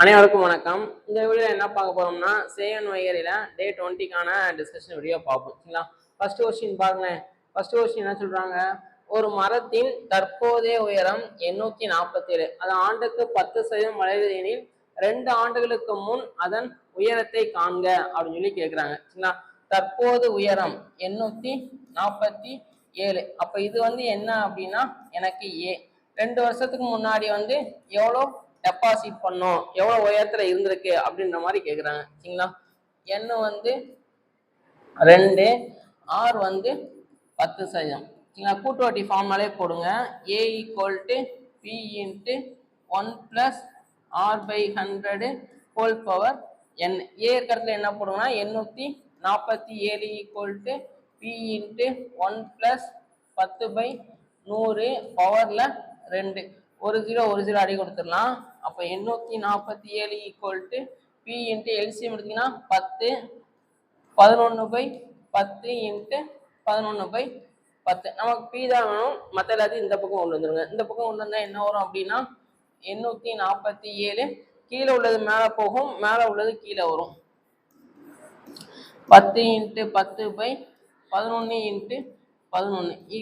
அனைவருக்கும் வணக்கம். இந்த வீடியோ என்ன பார்க்க போறோம்னா சேஎன் வைகரில டே 20க்கான டிஸ்கஷன் வீடியோ பார்ப்போம். சரிங்களா? ஃபர்ஸ்ட் கொஸ்டின் பாருங்க. ஃபர்ஸ்ட் கொஸ்டின் என்ன சொல்றாங்க? ஒரு மரத்தின் தற்போதைய உயரம் 847. அது ஆண்டுக்கு 10% வளருது எனில் 2 ஆண்டுகளுக்கு முன் அதன் உயரத்தை காண்க அப்படின்னு சொல்லி கேட்குறாங்க. சரிங்களா? தற்போது உயரம் 847. அப்ப இது என்ன அப்படின்னா எனக்கு ஏ 2 வருஷத்துக்கு முன்னாடி எவ்வளோ டெபாசிட் பண்ணோம், எவ்வளவு உயரத்துல இருந்திருக்கு அப்படின்ற மாதிரி கேக்குறாங்க. சரிங்களா? n 2, r 10%. சரிங்களா? கூட்டு வட்டி ஃபார்ம்னாலே போடுங்க. a = p × 1 + r/100 whole power n. a இருக்கிறதுல என்ன போடுங்கன்னா 847 = p × 1 + 10/100 பவர்ல 2. ஒரு 0 அடி கொடுத்துடலாம். அப்ப 847 = p × LCM எடுத்தீங்கன்னா 10, 11/10 × 11/10. நமக்கு p தான் வேணும். மற்ற எல்லாத்தையும் இந்த பக்கம் கொண்டு வந்துருங்க. இந்த பக்கம் கொண்டு வந்தா என்ன வரும் அப்படின்னா 847 கீழே உள்ளது மேல போகும், மேல உள்ளது கீழே வரும். 10 × 10/11 × 11 =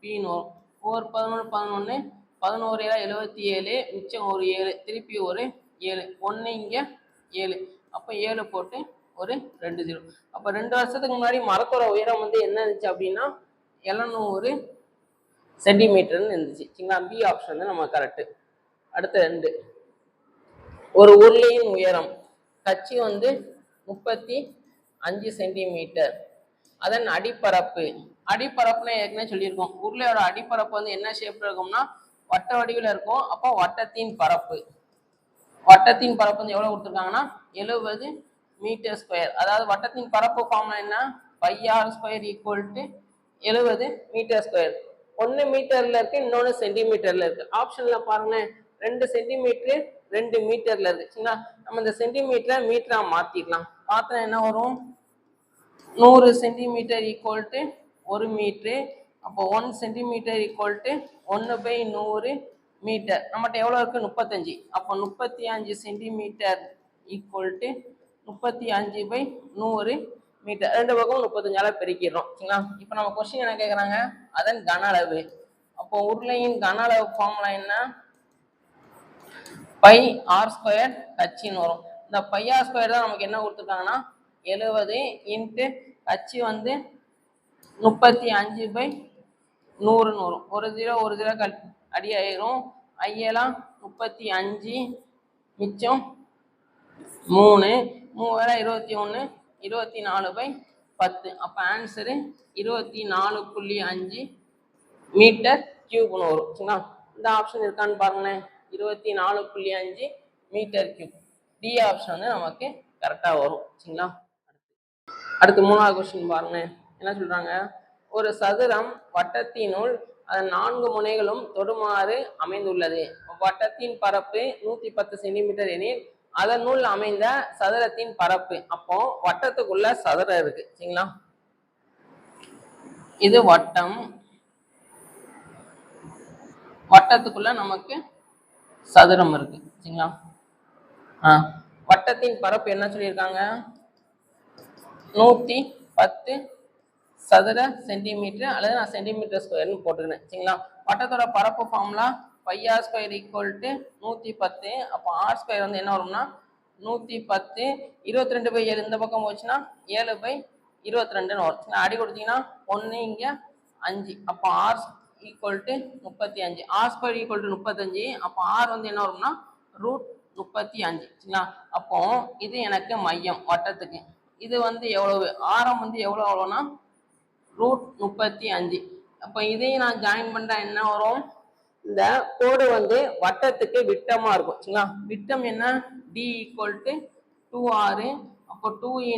p வரும். ஒரு 11 11 11 77, மிச்சம் ஒரு 7, திருப்பி ஒரு 7, 1 இங்க 7. அப்ப 7 போட்டு ஒரு 2 0. அப்ப 2 வருஷத்துக்கு முன்னாடி மரத்தோட உயரம் என்ன இருந்துச்சு அப்படின்னா 700 சென்டிமீட்டர்னு இருந்துச்சு. சரிங்களா? பி ஆப்ஷன் நம்ம கரெக்ட். அடுத்த 2. ஒரு உருளையின் உயரம் கட்சி 35 சென்டிமீட்டர். அதன் அடிப்பரப்பு அடிப்பரப்புன்னு ஏற்கனவே சொல்லியிருக்கோம். உருளையோட அடிப்பரப்பு என்ன ஷேப்ல இருக்கும்னா வட்ட வடிவில் இருக்கும். அப்போ வட்டத்தின் பரப்பு எவ்வளவு கொடுத்துருக்காங்கன்னா 70 m². அதாவது வட்டத்தின் பரப்பு ஃபார்முலா என்ன? πr² = 70 m². 1 மீட்டர்ல இருக்கு, இன்னொன்னு சென்டிமீட்டர்ல இருக்கு. ஆப்ஷன்ல பாருங்களேன், 2 சென்டிமீட்டர் 2 மீட்டர்ல இருக்கு. சரிங்களா? நம்ம இந்த சென்டிமீட்டரை மீட்டரா மாத்திக்கலாம். மாத்தினா என்ன வரும்? 100 சென்டிமீட்டர் = 1 மீட்டரு. அப்போ 1 சென்டிமீட்டர் = 1/100 மீட்டர். நம்மகிட்ட எவ்வளவு இருக்கு? 35. அப்போ 35 சென்டிமீட்டர் = 35/100 மீட்டர். ரெண்டு பக்கம் 35ஆல பெருக்கிடுறோம். சரிங்களா? இப்போ நம்ம கொஸ்டின் என்ன கேட்குறாங்க? அதன் கன அளவு. அப்போ உருளையின் கன அளவு ஃபார்முலா என்ன? πr² கட்சின்னு வரும். இந்த πr² தான் நமக்கு என்ன கொடுத்துருக்காங்கன்னா 70 × கட்சி 35/100 வரும். ஒரு 0 அடி ஆயிரும். ஐயெல்லாம் 35, மிச்சம் 3, 3 21, 24/10. அப்ப ஆன்சரு 24.5 m³ வரும். சரிங்களா? இந்த ஆப்ஷன் இருக்கான்னு பாருங்களேன். 24.5 m³. டி ஆப்ஷன் நமக்கு கரெக்டா வரும். சரிங்களா? அடுத்து 3வது கொஸ்டின் பாருங்க. என்ன சொல்றாங்க? ஒரு சதுரம் வட்டத்தினுள் அதன் 4 முனைகளும் தொடுமாறு அமைந்துள்ளது. வட்டத்தின் பரப்பு 110 சென்டிமீட்டர் எனில் அதனுள் அமைந்த சதுரத்தின் பரப்பு. அப்போ வட்டத்துக்குள்ள சதுரம் இருக்கு. சரிங்களா? இது வட்டம். வட்டத்துக்குள்ள நமக்கு சதுரம் இருக்கு. சரிங்களா? வட்டத்தின் பரப்பு என்ன சொல்லியிருக்காங்க? 110 சதுர சென்டிமீட்டர், அல்லது நான் சென்டிமீட்டர் ஸ்கொயர்னு போட்டுக்கிறேன். சரிங்களா? வட்டத்தோட பரப்பு ஃபார்முலா πr² = 110. அப்போ r² என்ன வரும்னா 110. 22/7 இந்த பக்கம் போச்சுன்னா 7/22 வரும். அடி கொடுத்தீங்கன்னா 1 இங்க 5. அப்போ r = 35. r² = 35. அப்போ r என்ன வரும்னா √35. சரிங்களா? அப்போ இது எனக்கு மையம் வட்டத்துக்கு. இது எவ்வளவு? ஆரம் எவ்வளவுனா √35. அப்ப இதையும் நான் ஜாயின் பண்றா என்ன வரும்? இந்த கோடு வட்டத்துக்கு விட்டமா இருக்கும். சரிங்களா? விட்டம் என்ன? d = 2r. அப்போ 2 ×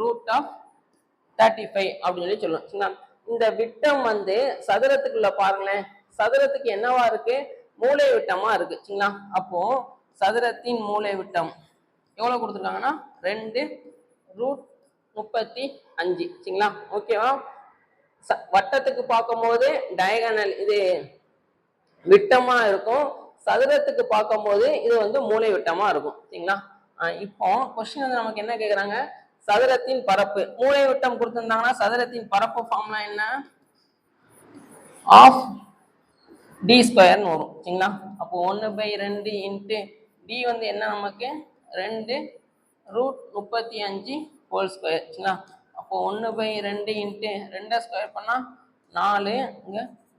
√35 அப்படின்னு சொல்லலாம். சரிங்களா? இந்த விட்டம் சதுரத்துக்குள்ள பாருங்களேன். சதுரத்துக்கு என்னவா இருக்கு? மூலை விட்டமா இருக்கு. சரிங்களா? அப்போ சதுரத்தின் மூலை விட்டம் எவ்வளவு கொடுத்துருக்காங்கன்னா 2√35. சரிங்களா? ஓகேவா? வட்டத்துக்கு பார்க்கும்போது டயகனல் இது விட்டமா இருக்கும். சதுரத்துக்கு பார்க்கும்போது இது வந்து மூலை விட்டமா இருக்கும் சரிங்களா. இப்போ கொஸ்டின் வந்து நமக்கு என்ன கேக்குறாங்க, சதுரத்தின் பரப்பு மூலை விட்டம் கொடுத்திருந்தாங்கன்னா சதுரத்தின் பரப்பு ஃபார்முலா என்ன, ஆஃப் டி ஸ்கொயர்னு வரும் சரிங்களா. அப்போ 1/2 இன்ட்டு டி வந்து என்ன நமக்கு 2 √35 ஹோல் ஸ்கொயர் சரிங்களா. அப்போ 1/2 இன்ட்டு 2 ஸ்கொயர் பண்ணா 4, இங்க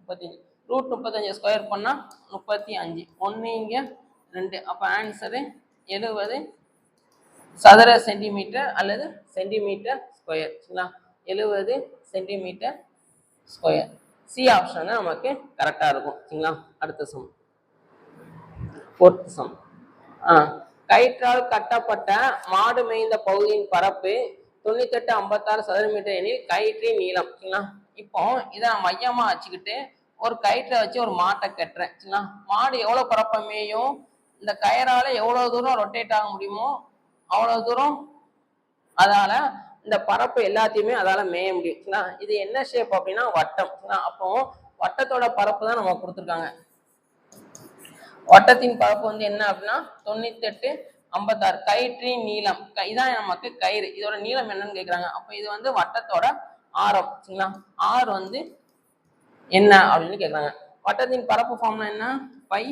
35 √35 ஸ்கொயர் பண்ணா 35, 1 இங்க 2, அப்போ ஆன்சரு 70 சதுர சென்டிமீட்டர் அல்லது சென்டிமீட்டர் ஸ்கொயர் சரிங்களா. 70 சென்டிமீட்டர் ஸ்கொயர். சி ஆப்ஷன் தான் நமக்கு கரெக்டா இருக்கும் சரிங்களா. அடுத்த சம், 4th சம். கயிற்றால் கட்டப்பட்ட மாடு மேய்ந்த பகுதியின் பரப்பு 9856 சதுர மீட்டர் எனில் கயிற்றின் நீளம் சரிங்களா. இப்போ இதை நான் மையமா வச்சுக்கிட்டு ஒரு கயிற்றை வச்சு ஒரு மாட்டை கட்டுறேன் சரிங்களா. மாடு எவ்வளவு பரப்ப மேயும், இந்த கயிறால எவ்வளவு தூரம் ரொட்டேட் ஆக முடியுமோ அவ்வளவு தூரம் அதால இந்த பரப்பு எல்லாத்தையுமே அதால மேய முடியும் சரிங்களா. இது என்ன ஷேப் அப்படின்னா வட்டம் சரிங்களா. அப்போ வட்டத்தோட பரப்பு தான் நம்ம கொடுத்துருக்காங்க. வட்டத்தின் பரப்பு வந்து என்ன அப்படின்னா 9856. கயிற்றின் நீளம் இதான் நமக்கு கயிறு, இதோட நீளம் என்னன்னு கேக்குறாங்க. அப்போ இது வந்து வட்டத்தோட ஆரம் சரிங்களா. ஆர் வந்து என்ன அப்படின்னு கேக்குறாங்க. வட்டத்தின் பரப்பு ஃபார்முலா என்ன, pi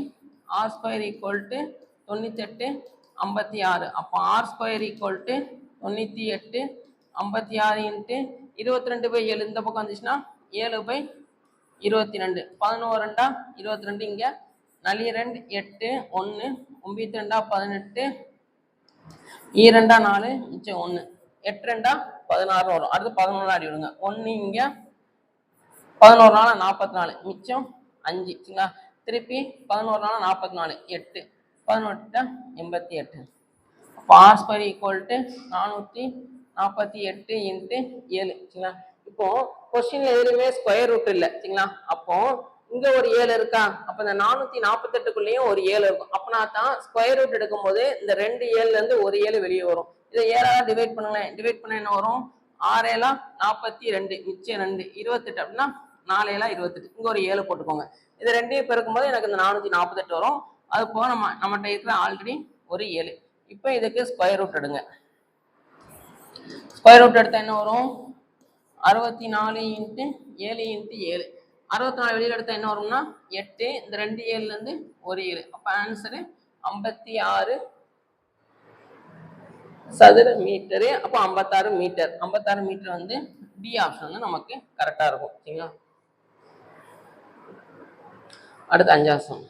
r square equal to 9856. அப்போ r square equal to 9856 into 22/7 இந்த பக்கம் வந்துச்சுன்னா 7/22, 11 22, இங்க 42 8 1 9 18 2 4 மிச்சம் 1 8 16 வரும். அடுத்து 11 அடி விடுங்க, 1 இங்க 11 44 மிச்சம் 5 சரிங்களா. திருப்பி 11 44 8 18 88. அப்போ r square equal to 448 into 7 சரிங்களா. இப்போ கொஸ்டின்ல எதுலையுமே ஸ்கொயர் ரூட் இல்லை சரிங்களா. அப்போ இங்க ஒரு 7 இருக்கா, அப்ப இந்த 448க்குள்ளேயும் ஒரு 7 இருக்கும். அப்பனா தான் ஸ்கொயர் ரூட் எடுக்கும் போது இந்த 2 7ல இருந்து ஒரு 7 வெளியே வரும். இதை 7ஆல டிவைட் பண்ணுங்களேன், டிவைட் பண்ண என்ன வரும், 6 7 42 மிச்சம் 2 28 அப்படின்னா 4 7 28, இங்க ஒரு 7 போட்டுக்கோங்க. இது ரெண்டையும் பெருக்கும் போது எனக்கு இந்த 448 வரும். அது போக நம்மகிட்ட இருக்கிற ஆல்ரெடி ஒரு 7. இப்போ இதுக்கு ஸ்கொயர் ரூட் எடுங்க. ஸ்கொயர் ரூட் எடுத்தா என்ன வரும், 64 இன்ட்டு 7 இன்ட்டு 7, 64 வெளியில் எடுத்தா என்ன வரும்னா 8, இந்த 2 7ல இருந்து ஒரு 7, அப்ப ஆன்சரு 56 சதுர மீட்டரு. அப்போ 56 மீட்டர். 56 மீட்டர் வந்து டி ஆப்ஷன் வந்து நமக்கு கரெக்டா இருக்கும் சரிங்களா. அடுத்து 5வது சம்.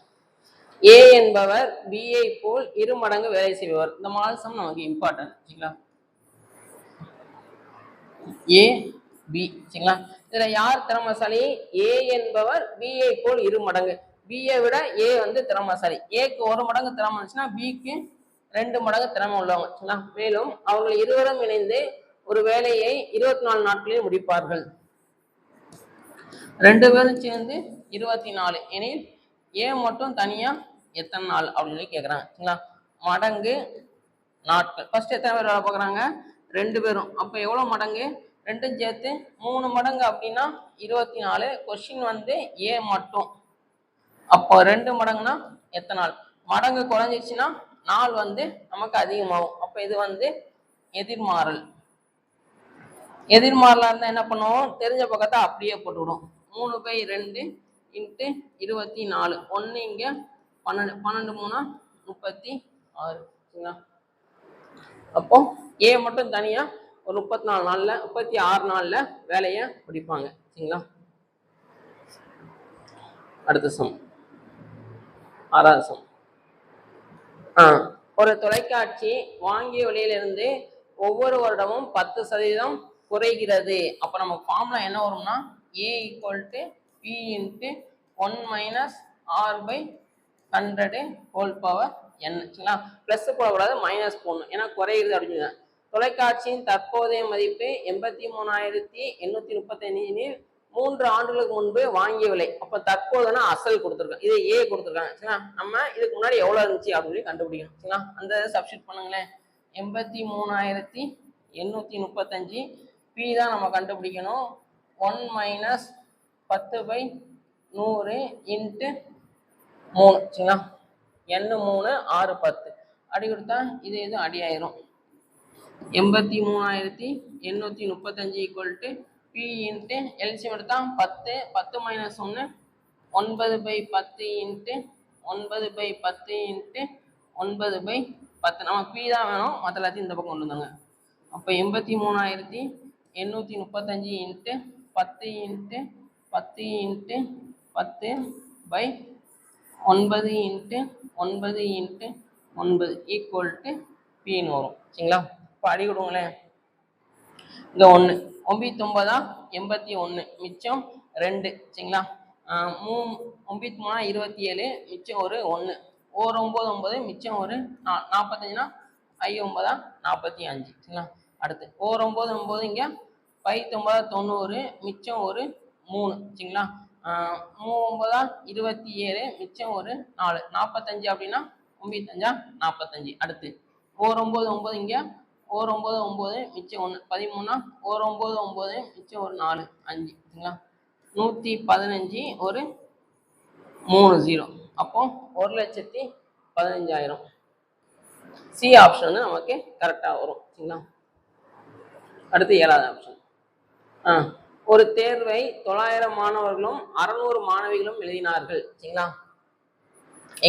ஏ என்பவர் பி ஐ போல் 2 மடங்கு வேலை செய்வார். இந்த மாடல் சம் நமக்கு இம்பார்ட்டன்ட் சரிங்களா. ஏ பி சரிங்களா. இதுல யார் திறமசாலி, ஏ என்பவர் பி ஐ போல் 2 மடங்கு, பியை விட ஏ வந்து திறமசாலி. ஏக்கு 1 மடங்கு திறமை இருந்துச்சுன்னா பிக்கு 2 மடங்கு திறமை உள்ளவங்க சரிங்களா. மேலும் அவர்கள் இருவரும் இணைந்து ஒரு வேலையை 24 நாட்களில் முடிப்பார்கள். 2 பேரும் சேர்ந்து 24 எனில் ஏ மட்டும் தனியா எத்தனை நாள் அப்படின்னு கேக்குறாங்க சரிங்களா. மடங்கு நாட்கள். ஃபர்ஸ்ட் எத்தனை பேர் வேலை பார்க்குறாங்க, 2 பேரும். அப்போ எவ்வளோ மடங்கு, 2ம் சேர்த்து 3 மடங்கு அப்படின்னா 24. கொஸ்டின் வந்து ஏ மட்டும், அப்போ 2 மடங்குனா எத்தனை நாள். மடங்கு குறைஞ்சிச்சுன்னா நாள் வந்து நமக்கு அதிகமாகும். அப்போ இது வந்து எதிர்மாறல். எதிர்மாறலா இருந்தா என்ன பண்ணுவோம், தெரிஞ்ச பக்கத்தை அப்படியே போட்டுவிடும். 3/2 இன்ட்டு 24, 1 இங்க 12, 12 3 36 சரிங்களா. அப்போ ஏ மட்டும் தனியா ஒரு 34 நாள்ல 36 நாள்ல வேலையை முடிப்பாங்க சரிங்களா. அடுத்த சம், 6வது சம். ஒரு தொலைக்காட்சி வாங்கிய விலையிலிருந்து ஒவ்வொரு வருடமும் 10% குறைகிறது. அப்ப நம்ம ஃபார்முலா என்ன வரும்னா A equal to P into 1 - r/100 whole power n சரிங்களா. பிளஸ் போடக்கூடாது, மைனஸ் போடணும், ஏன்னா குறையுது அப்படின்னு. தொலைக்காட்சியின் தற்போதைய மதிப்பு 83,835 3 ஆண்டுகளுக்கு முன்பு வாங்கிய விலை. அப்ப தற்போதுனா அசல் கொடுத்துருக்காங்க, இது ஏ கொடுத்துருக்காங்க சரிங்களா. நம்ம இதுக்கு முன்னாடி எவ்வளவு இருந்துச்சு அப்படின்னு கண்டுபிடிக்கணும் சரிங்களா. அந்த சப்ஸ்டிட் பண்ணுங்களேன். 83,835 பி தான் நம்ம கண்டுபிடிக்கணும். 1 - 10/100 இன்ட்டு 3 சரிங்களா. n 3 6 10 அடி கொடுத்தா இது அடி ஆயிரும். 83,835 ஈக்குவல் டு பி இன்ட்டு எல்சியம் எடுத்தா 10 10 மைனஸ் 1 9/10 இன்ட்டு 9/10 இன்ட்டு 9/10 நம்ம பி தான் வேணும், மற்ற எல்லாத்தையும் இந்த பக்கம் கொண்டு வந்தாங்க. அப்போ 83,835 into 10 into 10 into 10/9 into 9 into 9 equal to பின்னு வரும். சரிங்களா? இப்போ அடி கொடுங்களேன். இங்கே 1 9 81 மிச்சம் 2. சரிங்களா? 9 27 மிச்சம் ஒரு 1 ஒரு 9 9 மிச்சம் ஒரு 45னா 9 45. சரிங்களா? அடுத்து ஒரு 9 9 இங்கே 9 90 மிச்சம் ஒரு 3. சரிங்களா? 9 27 மிச்சம் ஒரு 4 45 அப்படின்னா 9 45. அடுத்து ஒரு 9 9 இங்கே ஒரு 9 9 மிச்சம் 1 13 ஒரு 9 9 மிச்சம் ஒரு 4 5. சரிங்களா? 115 ஒரு 3 0. அப்போ 1,15,000. சி ஆப்ஷன் வந்து நமக்கு கரெக்டாக வரும். சரிங்களா? அடுத்து 7வது ஆப்ஷன். ஒரு தேர்வை 900 மாணவர்களும் 600 மாணவிகளும் எழுதினார்கள். சரிங்களா?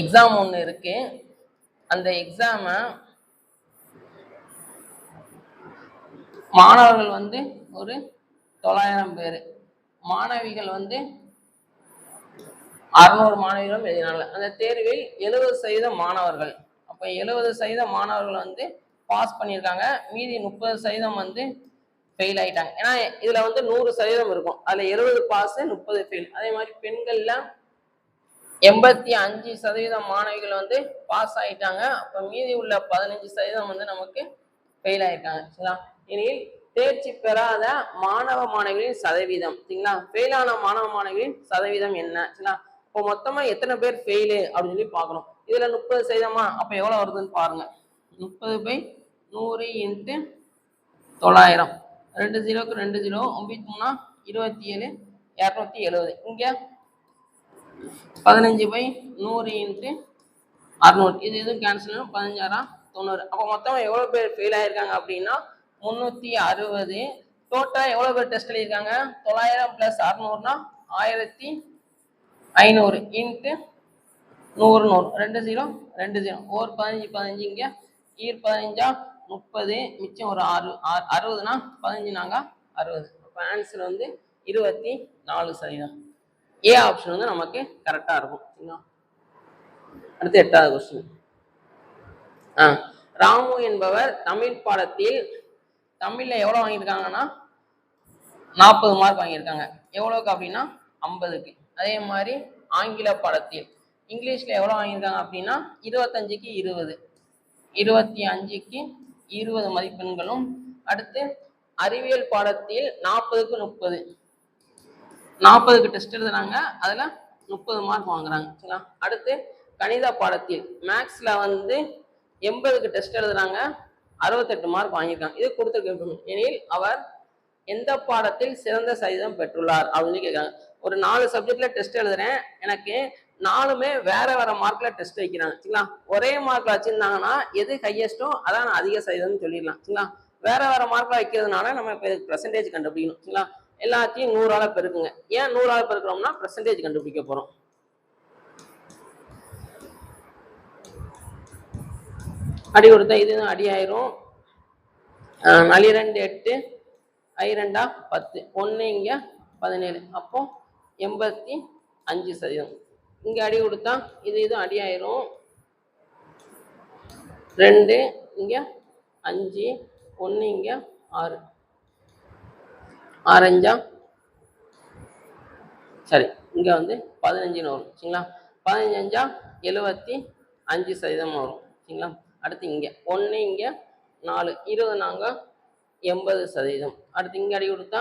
எக்ஸாம் ஒன்று இருக்கு. அந்த எக்ஸாமை மாணவர்கள் வந்து ஒரு 900 பேர், மாணவிகள் வந்து 600 மாணவிகளும் எழுதினார்கள். அந்த தேர்வில் 70% மாணவர்கள், அப்போ 70% மாணவர்கள் வந்து பாஸ் பண்ணியிருக்காங்க, மீதி 30% வந்து ஃபெயில் ஆயிட்டாங்க. ஏன்னா இதுல வந்து 100% இருக்கும், அதுல 70 பாஸ் 30 ஃபெயில். அதே மாதிரி பெண்கள்ல 85% மாணவிகள் வந்து பாஸ் ஆயிட்டாங்க, அப்போ மீதி உள்ள 15% வந்து நமக்கு ஃபெயில் ஆயிட்டாங்க. சரிங்களா? எனில் தேர்ச்சி பெறாத மாணவ மாணவிகளின் சதவீதம். சரிங்களா? ஃபெயிலான மாணவ மாணவிகளின் சதவீதம் என்ன? சரிங்களா? இப்போ மொத்தமா எத்தனை பேர் ஃபெயிலு அப்படின்னு சொல்லி பார்க்கணும். இதுல 30%, அப்போ எவ்வளவு வருதுன்னு பாருங்க. 30/100 இன்ட்டு 900. 2 0க்கு 2 0, 9 27 270. இங்க 15/100 இன்ட்டு 600. இது கேன்சல் 15 90. அப்போ மொத்தம் எவ்வளவு பேர் ஃபெயில் ஆயிருக்காங்க அப்படின்னா 360. டோட்டலா எவ்வளவு பேர் டெஸ்ட் எழுதியிருக்காங்க? 900 + 600னா 1500 இன்ட்டு 100 2 0 2 0 ஒரு 15 15 இங்க 15 30 மிச்சம் ஒரு 60னா 15 60. அப்போ ஆன்சர் வந்து 24%. ஏ ஆப்ஷன் வந்து நமக்கு கரெக்டா இருக்கும். அடுத்து 8வது கொஸ்டின். ராமு என்பவர் தமிழ் பாடத்தில் தமிழ்ல எவ்வளவு வாங்கியிருக்காங்கன்னா 40 மார்க் வாங்கியிருக்காங்க. எவ்வளவுக்கு அப்படின்னா 50க்கு. அதே மாதிரி ஆங்கில பாடத்தில் இங்கிலீஷ்ல எவ்வளவு வாங்கியிருக்காங்க அப்படின்னா 25க்கு 20, 25க்கு 20 மதிப்பெண்களும். அடுத்து அறிவியல் பாடத்தில் 40க்கு 30, 40க்கு டெஸ்ட் எழுதுறாங்க, அதுல 30 மார்க் வாங்குறாங்க. சரிங்களா? அடுத்து கணித பாடத்தில் மேக்ஸ்ல வந்து 80க்கு டெஸ்ட் எழுதுறாங்க, 68 மார்க் வாங்கியிருக்காங்க. இது கொடுத்துருக்கு. எனில் அவர் எந்த பாடத்தில் சிறந்த சதவீதம் பெற்றுள்ளார் அப்படின்னு கேட்குறாங்க. ஒரு 4 சப்ஜெக்ட்ல டெஸ்ட் எழுதுறேன், எனக்கு 4மே வேற வேற மார்க்ல டெஸ்ட் வைக்கிறாங்க. சரிங்களா? ஒரே மார்க்ல வச்சிருந்தாங்கன்னா எது ஹையஸ்டோ அதான் அதிக சதவீதம்னு சொல்லிடலாம். சரிங்களா? வேற வேற மார்க்ல வைக்கிறதுனால நம்ம இப்போ பெர்சன்டேஜ் கண்டுபிடிக்கணும். சரிங்களா? எல்லாத்தையும் 100ஆல பெருக்குங்க. ஏன் 100ஆல பெருக்கிறோம்னா பெர்சன்டேஜ் கண்டுபிடிக்க போறோம். அடி கொடுத்தா இதுதான் அடி ஆயிரும். 4 2 8 I2 10, 1 இங்க 17, அப்போ 85%. இங்க அடி கொடுத்தா இது அடி ஆயிரும். 2 இங்க 5, 1 இங்க 6, 6 5 சரி, இங்க வந்து 15 வரும். சரிங்களா? 15 5 75% வரும். சரிங்களா? அடுத்து இங்க 1 இங்க 4 20 80%. அடுத்து இங்க அடி கொடுத்தா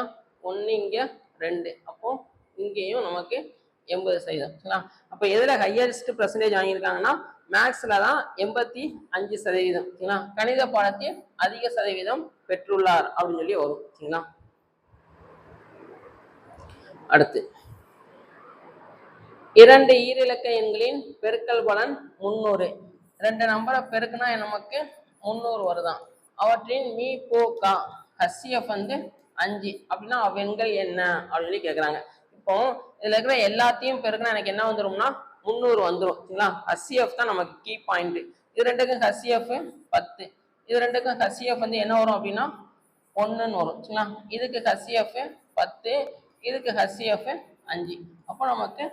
1 இங்க 2, அப்போ இங்கேயும் நமக்கு 80%. சரிங்களா? அப்போ எதுல ஹையஸ்ட் பெர்சன்டேஜ் வாங்கியிருக்காங்கன்னா மேக்ஸ்ல தான் 85%. சரிங்களா? கணித பாடத்தில் அதிக சதவீதம் பெற்றுள்ளார் அப்படின்னு சொல்லி வரும். சரிங்களா? அடுத்து இரண்டு ஈரிலக்க எண்களின் பெருக்கல் பலன் 300. ரெண்டு நம்பரை பெருக்குனா நமக்கு 300 வருதான். அவற்றின் மீ போ கா HCF வந்து 5 அப்படின்னா அவ்வெண்கள் என்ன அப்படின்னு கேட்குறாங்க. இப்போ இதுல இருக்கிற எல்லாத்தையும் பெருக்குனா எனக்கு என்ன வந்துடும்னா 300 வந்துடும். சரிங்களா? HCF தான் நமக்கு கீ பாயிண்ட். இது ரெண்டுக்கும் HCF 10. இது ரெண்டுக்கும் HCF வந்து என்ன வரும் அப்படின்னா 1ன்னு வரும். சரிங்களா? இதுக்கு HCF 10, இதுக்கு HCF 5. அப்போ நமக்கு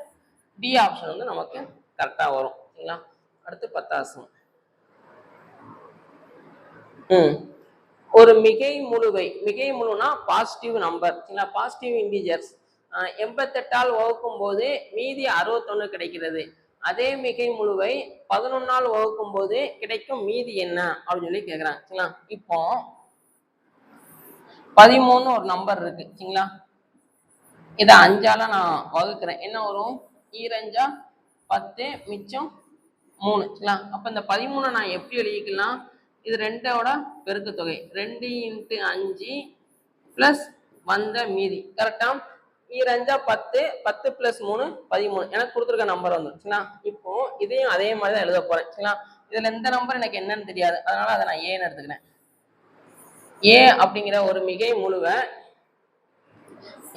டி ஆப்ஷன் வந்து நமக்கு கரெக்டா வரும். சரிங்களா? அடுத்து 10வது. ஒரு மிகை முழுனா பாசிட்டிவ் நம்பர். சரிங்களா? பாசிட்டிவ் இன்டிஜர்ஸ் 88ஆல் வகுக்கும் போது மீதி 61 கிடைக்கிறது. அதே மிகை முழுவை 11ஆல் வகுக்கும் போது கிடைக்கும் மீதி என்ன அப்படின்னு சொல்லி கேட்குறாங்க. சரிங்களா? இப்போ 13 ஒரு நம்பர் இருக்கு. சரிங்களா? இதை 5ஆல நான் வகுக்கிறேன். என்ன வரும்? ஈரஞ்சா 10 மிச்சம் 3. சரிங்களா? அப்ப இந்த 13 நான் எப்படி எழுதிக்கலாம்? இது 2ஓட பெருக்கு தொகை 2 × 5 பிளஸ் வந்த மீதி. கரெக்டா? ஈரஞ்சா 10, 10 + 3 13 எனக்கு கொடுத்துருக்க நம்பர் வந்து. சரிங்களா? இப்போ இதையும் அதே மாதிரி தான் எழுத போறேன். சரிங்களா? இதுல எந்த நம்பர் எனக்கு என்னன்னு தெரியாது, அதனால அதை நான் ஏன்னு எடுத்துக்கிறேன். ஏ அப்படிங்கிற ஒரு மிகை முழுவை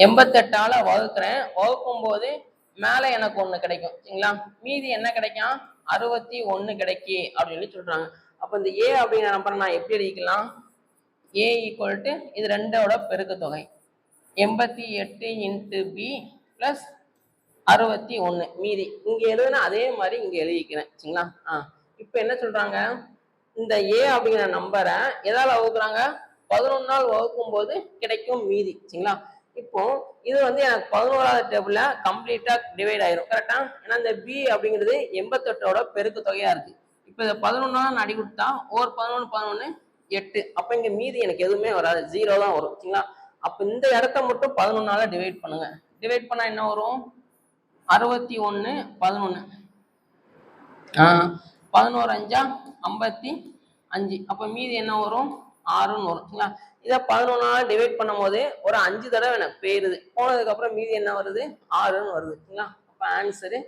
88ஆல வகுக்கிறேன். வகுக்கும் போது மேல எனக்கு 1 கிடைக்கும். சரிங்களா? மீதி என்ன கிடைக்கும்? 61 கிடைக்கி அப்படின்னு சொல்றாங்க. அப்ப இந்த ஏ அப்படிங்கிற நம்பரை நான் எப்படி எழுதிக்கலாம்? ஏ = இது 2ஓட பெருக்கு தொகை 88 × b + 61 மீதி. இங்க எழுதுனா அதே மாதிரி இங்க எழுதிக்கிறேன். சரிங்களா? இப்போ என்ன சொல்றாங்க? இந்த ஏ அப்படிங்கிற நம்பரை எதால வகுக்குறாங்க? 11ஆல் வகுக்கும் போது கிடைக்கும் மீதி. சரிங்களா? இப்போ இது வந்து எனக்கு 11வது டேபிள்ல கம்ப்ளீட்டா டிவைட் ஆயிரும். கரெக்டா? ஏன்னா இந்த பி அப்படிங்கிறது 88ஓட பெருக்கு தொகையா இருக்கு. இப்போ இதை 11ஆல நான் அடி கொடுத்தா 11 11 8. அப்ப இங்க மீதி எனக்கு எதுவுமே வராது, 0 தான் வரும். சரிங்களா? அப்ப இந்த இடத்த மட்டும் 11ஆல டிவைட் பண்ணுங்க. டிவைட் பண்ணா என்ன வரும்? 61 11 11 5 55. அப்ப மீதி என்ன வரும்? 6ன்னு வரும். சரிங்களா? இதை 11ஆல டிவைட் பண்ணும் போது ஒரு 5 தடவை எனக்கு போயிருது. போனதுக்கு அப்புறம் மீதி என்ன வருது? 6ன்னு வருது. சரிங்களா? அப்ப ஆன்சரு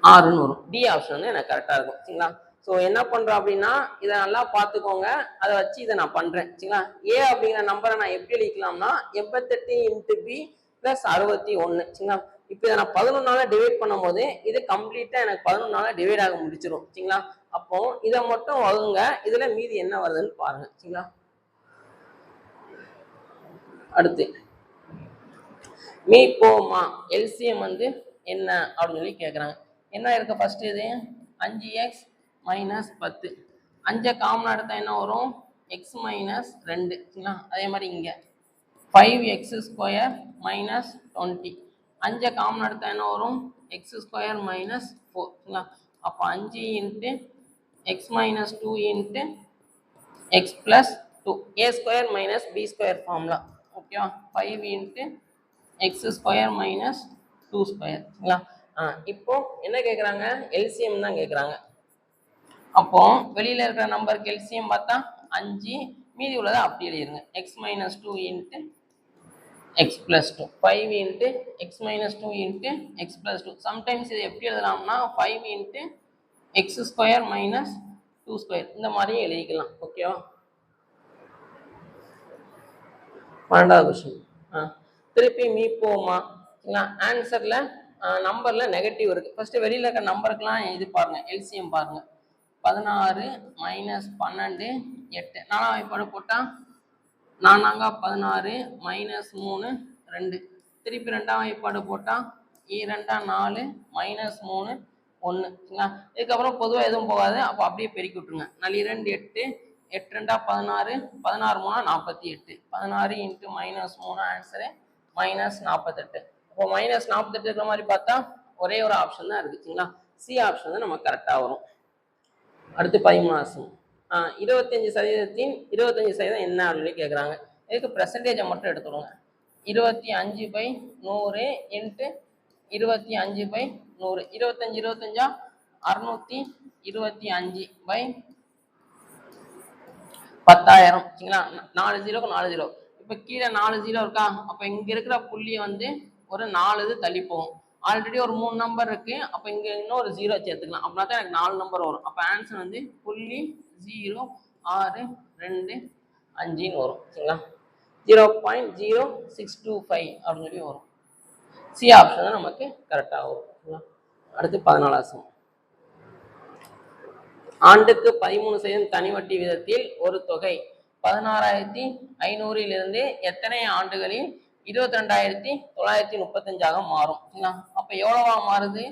6ன்னு வரும். டி ஆப்ஷன் வந்து எனக்கு கரெக்டா இருக்கும். சரிங்களா? ஸோ என்ன பண்றோம் அப்படின்னா இதை நல்லா பார்த்துக்கோங்க. அதை வச்சு இதை நான் பண்றேன். சரிங்களா? ஏ அப்படிங்கிற நம்பரை நான் எப்படி எழுதிக்கலாம்னா 88 × b + 61. சரிங்களா? இப்போ இதை நான் 11ஆல டிவைட் பண்ணும் போது இது கம்ப்ளீட்டா எனக்கு 11ஆல டிவைட் ஆக முடிச்சிடும். சரிங்களா? அப்போ இதை மட்டும் வகுங்க. இதுல மீதி என்ன வருதுன்னு பாருங்க. சரிங்களா? அடுத்து மீ போ மா எல்சிஎம் வந்து என்ன அப்படின்னு சொல்லி கேட்குறாங்க. என்ன இருக்கு? ஃபர்ஸ்ட் இது 5x - 10. 5 காமனா எடுத்தா என்ன வரும்? x - 2. சரிங்களா? அதே மாதிரி இங்க 5x² - 20. 5 காமனா எடுத்தா என்ன வரும்? x² - 4. சரிங்களா? அப்போ 5 × x - 2 × x + 2 a² - b² formula. ஓகேவா? 5 × x² - 2². சரிங்களா? இப்போ என்ன கேட்குறாங்க? எல்சிஎம் தான் கேட்குறாங்க. அப்போ வெளியில இருக்கிற நம்பருக்கு எல்சிஎம் பார்த்தா 5, மீதி உள்ளதை அப்படி எழுதிருங்க. x - 2 × x + 2. 5 × x - 2 × x + 2. Sometimes இது எப்படி எழுதலாம்னா 5 × x² - 2². இந்த மாதிரி எழுதிக்கலாம். ஓகேவா? 12வது கொஸ்டின். திருப்பி மீ போமா. ஆன்சர்ல நம்பர்ல நெகட்டிவ் இருக்கு. ஃபர்ஸ்ட் வெளியில இருக்க நம்பருக்குலாம் இது பாருங்க, எல்சிஎம் பாருங்க. 16 - 12 8. 4ஆம் வாய்ப்பாடு போட்டா 4 16 - 3 2. திருப்பி 2ஆம் வாய்ப்பாடு போட்டா 2 4 - 3 1. இதுக்கப்புறம் பொதுவாக எதுவும் போகாது. அப்போ அப்படியே பெருக்கி விட்டுருங்க. 4 2 8 8 2 16 16 3 48. 16 × -3 ஆன்சரு -48. அப்போ -48 இருக்கிற மாதிரி பார்த்தா ஒரே ஒரு ஆப்ஷன் தான் இருக்கு. சரிங்களா? சி ஆப்ஷன் தான் நமக்கு கரெக்டா வரும். அடுத்து 13வது. 25% 25% என்ன அப்படின்னு கேட்குறாங்க. இதுக்கு பெர்சன்டேஜை மட்டும் எடுத்துடுங்க. 25/100 × 25/100. 25 25 625/10,000. சரிங்களா? 4 0க்கு 4 0. இப்போ கீழே 4 0 இருக்கா? அப்போ இங்க இருக்கிற புள்ளியை வந்து ஒரு 4 இது தள்ளி போகும். ஆல்ரெடி ஒரு 3 நம்பர் இருக்கு. அப்போ இங்க இன்னும் ஒரு 0 சேர்த்துக்கலாம். அப்படின்னா தான் எனக்கு 4 நம்பர் வரும். அப்போ ஆன்சர் வந்து 0.0625 வரும். சரிங்களா? 0.0625 அப்படின்னு சொல்லி வரும். சி ஆப்ஷன் தான் நமக்கு கரெக்டாக வரும். அடுத்து 14வது சம். ஆண்டுக்கு 13% தனி வட்டி விதத்தில் ஒரு தொகை 16,500 இருந்து எத்தனை ஆண்டுகளில் 22,935 மாறும்? அப்ப எவ்வளவா மாறுது?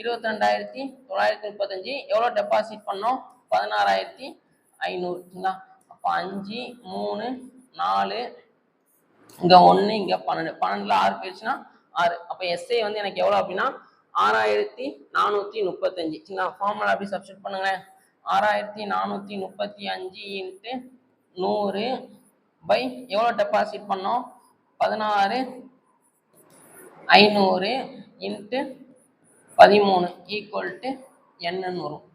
22,935 எவ்வளவு டெபாசிட் பண்ணோம்? 16,500. அப்ப 5, 3, 4, இங்க 1, இங்க 12. 12ல 6 போயிடுச்சுன்னா 6. அப்ப எஸ்ஐ வந்து எனக்கு எவ்வளவு அப்படின்னா 6,435. ஃபார்முலா அப்படி சப்ஸ்டிட் பண்ணுங்களேன். 6,435 இன்ட்டு 100 பை எவ்வளோ டெபாசிட் பண்ணோம்? 16,500 இன்ட்டு 13 ஈக்குவல் டு என்னன்னு வரும்.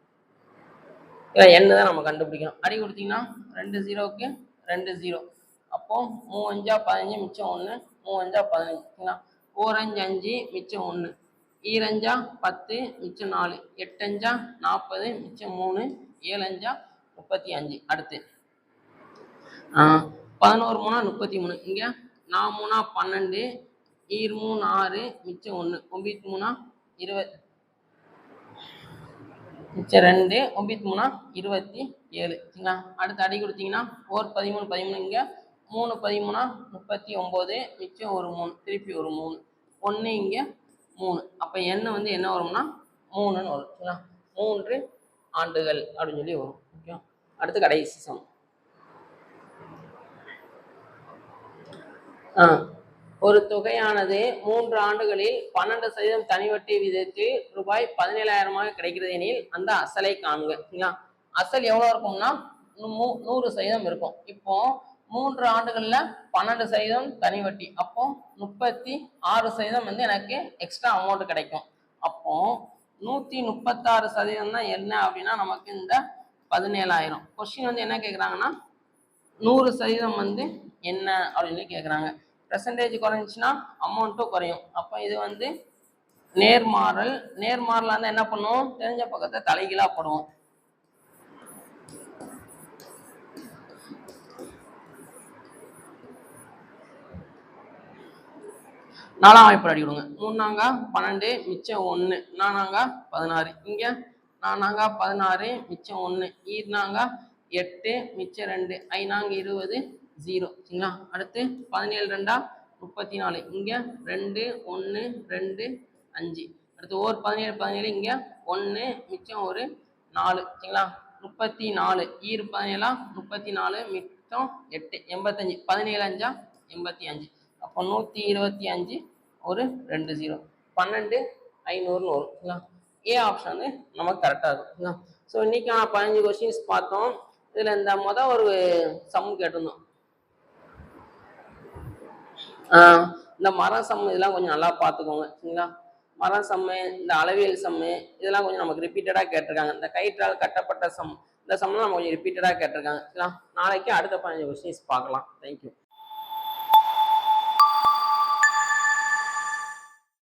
இல்லை என்ன தான் நம்ம கண்டுபிடிக்கணும். அடி கொடுத்தீங்கன்னா 2 0க்கு 2 0. அப்போ 3 5 15 மிச்சம் 1, 3 5 15. 4 5 5 மிச்சம் 1, 2 5 10 மிச்சம் 4, 8 5 40 மிச்சம் 3, 7 5 35. அடுத்து 11 3 33. இங்க 4 3 12, 2 3 6 மிச்சம் 1, 9 3 20 மிச்சம் 2, 9 3 27. சரிங்களா? அடுத்து அடி கொடுத்தீங்கன்னா 4 13 13. இங்க 3 13 39 மிச்சம் ஒரு 3, திருப்பி ஒரு 3, 1 இங்க 3. அப்ப என்ன வந்து என்ன வரும்னா 3ன்னு வரும். சரிங்களா? 3 ஆண்டுகள் அப்படின்னு சொல்லி வரும். ஓகே. அடுத்து கடைசி சம். ஒரு தொகையானது 3 ஆண்டுகளில் 12% தனி வட்டி விதத்தில் ரூபாய் 17,000 கிடைக்கிறது எனில் அந்த அசலை காண்க. சரிங்களா? அசல் எவ்வளவு இருக்கும்னா 100% இருக்கும். இப்போ 3 ஆண்டுகள்ல 12% தனி வட்டி. அப்போ 36% வந்து எனக்கு எக்ஸ்ட்ரா அமௌண்ட் கிடைக்கும். அப்போ 136% தான் என்ன அப்படின்னா நமக்கு இந்த 17,000. கொஸ்டின் வந்து என்ன கேட்குறாங்கன்னா 100% வந்து என்ன அப்படின்னு கேட்குறாங்க. பெர்சன்டேஜ் குறைஞ்சிச்சுன்னா அமௌண்ட்டும் குறையும். அப்போ இது வந்து நேர்மாறல். நேர்மாறலா இருந்தால் என்ன பண்ணுவோம்? தெரிஞ்ச பக்கத்தை தலைகீழா போடுவோம். நாலாம் வாய்ப்பு அடி கொடுங்க. 3 நாங்க 12 மிச்சம் 1, 4 16. இங்க 4 16 மிச்சம் 1, 2 8 மிச்சம் 2, 5 20 0. சரிங்களா? அடுத்து 17 2 34. இங்க 2 1 2 5. அடுத்து ஒரு 17 17. இங்க 1 மிச்சம் ஒரு 4. சரிங்களா? 34. 17 34 மிச்சம் 8 85. 17 5 85. அப்போ 125 ஒரு 2 0. 12,500 வரும். ஏ ஆப்ஷன் வந்து நமக்கு கரெக்டாக இருக்கும். ஸோ இன்னைக்கான 15 கொஸ்டின்ஸ் பார்த்தோம். இதில் இந்த ஒரு சம் கேட்டிருந்தோம். இந்த மரம் சம் இதெல்லாம் கொஞ்சம் நல்லா பார்த்துக்கோங்க. சரிங்களா? மரம் சம்மு, இந்த அளவியல் சம்மு இதெல்லாம் கொஞ்சம் நமக்கு ரிப்பீட்டடாக கேட்டிருக்காங்க. இந்த கயிற்றால் கட்டப்பட்ட சம், இந்த சம்லாம் நம்ம கொஞ்சம் ரிப்பீட்டடாக கேட்டிருக்காங்க. சரிங்களா? நாளைக்கு அடுத்த 15 கொஸ்டின்ஸ் பார்க்கலாம். தேங்க்யூ.